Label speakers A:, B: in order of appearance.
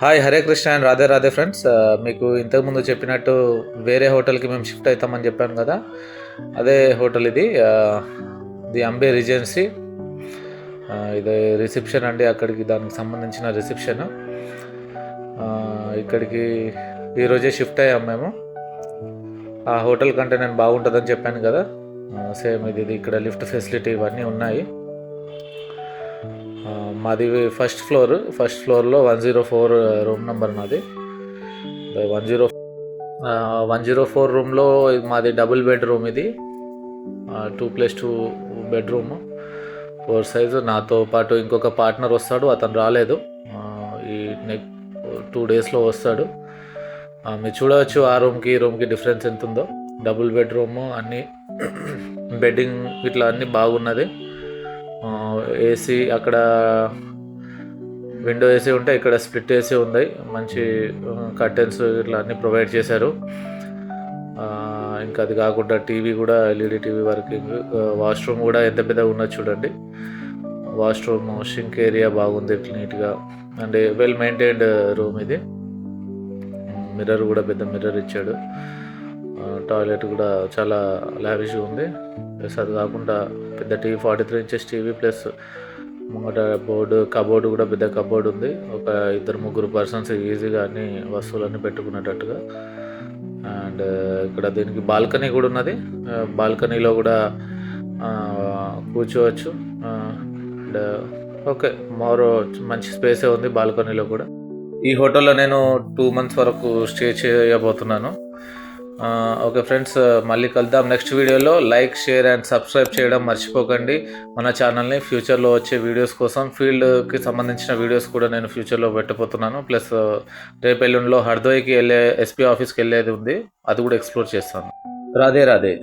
A: Hi Hare Krishna and Radhe Radhe friends. మీకు ఇంతకుముందు చెప్పినట్టు వేరే హోటల్కి మేము షిఫ్ట్ అవుతామని చెప్పాను కదా, అదే హోటల్ ఇది. The Ambe recency. ఇది రిసెప్షన్ అండి, అక్కడికి దానికి సంబంధించిన రిసెప్షన్. ఇక్కడికి ఈరోజే షిఫ్ట్ అయ్యాం మేము. ఆ హోటల్ కంటే నేను బాగుంటుందని చెప్పాను కదా, సేమ్ ఇది ఇక్కడ లిఫ్ట్ ఫెసిలిటీ ఇవన్నీ ఉన్నాయి. మాది ఫస్ట్ ఫ్లోర్లో 104 రూమ్ నెంబర్ నాది. 104 రూమ్లో మాది డబుల్ బెడ్రూమ్. ఇది 2+2 బెడ్రూమ్, 4 సైజు. నాతో పాటు ఇంకొక పార్ట్నర్ వస్తాడు, అతను రాలేదు. ఈ 2 డేస్లో వస్తాడు. మీరు చూడవచ్చు ఆ రూమ్కి ఈ రూమ్కి డిఫరెన్స్ ఎంత ఉందో. డబుల్ బెడ్రూము, అన్నీ బెడ్డింగ్ ఇట్లా అన్నీ బాగున్నది. ఏసీ అక్కడ విండో ఏసీ ఉంటే ఇక్కడ స్ప్లిట్ ఏసీ ఉంది. మంచి కర్టెన్స్ ఇట్లా అన్నీ ప్రొవైడ్ చేశారు. ఇంకా అది కాకుండా టీవీ కూడా ఎల్ఈడి టీవీ వర్కింగ్. వాష్రూమ్ కూడా ఎంత పెద్దగా ఉన్నది చూడండి. వాష్రూమ్, షింక్ ఏరియా బాగుంది నీట్గా. అండ్ వెల్ మెయింటైన్డ్ రూమ్ ఇది. మిర్రర్ కూడా పెద్ద మిర్రర్ ఇచ్చాడు. టాయిలెట్ కూడా చాలా లావిష్గా ఉంది. ప్లస్ అది కాకుండా పెద్ద టీవీ, 43 ఇంచెస్ టీవీ, ప్లస్ ముంగట కబోర్డు కూడా పెద్ద కబోర్డు ఉంది. ఒక 2-3 పర్సన్స్ ఈజీగా అన్ని వస్తువులన్నీ పెట్టుకునేటట్టుగా. అండ్ ఇక్కడ దీనికి బాల్కనీ కూడా ఉన్నది. బాల్కనీలో కూడా కూర్చోవచ్చు. అండ్ ఓకే, మంచి స్పేసే ఉంది బాల్కనీలో కూడా. ఈ హోటల్లో నేను 2 మంత్స్ వరకు స్టే చేయబోతున్నాను. ఓకే ఫ్రెండ్స్, మళ్ళీ కలుద్దాం నెక్స్ట్ వీడియోలో. లైక్, షేర్ అండ్ సబ్స్క్రైబ్ చేయడం మర్చిపోకండి మన ఛానల్ని. ఫ్యూచర్లో వచ్చే వీడియోస్ కోసం, ఫీల్డ్కి సంబంధించిన వీడియోస్ కూడా నేను ఫ్యూచర్లో పెట్టబోతున్నాను. ప్లస్ రేపు ఎల్లుండిలో హర్దోయ్కి వెళ్ళే ఎస్పీ ఆఫీస్కి వెళ్ళేది ఉంది, అది కూడా ఎక్స్ప్లోర్ చేస్తాను. రాధే రాధే.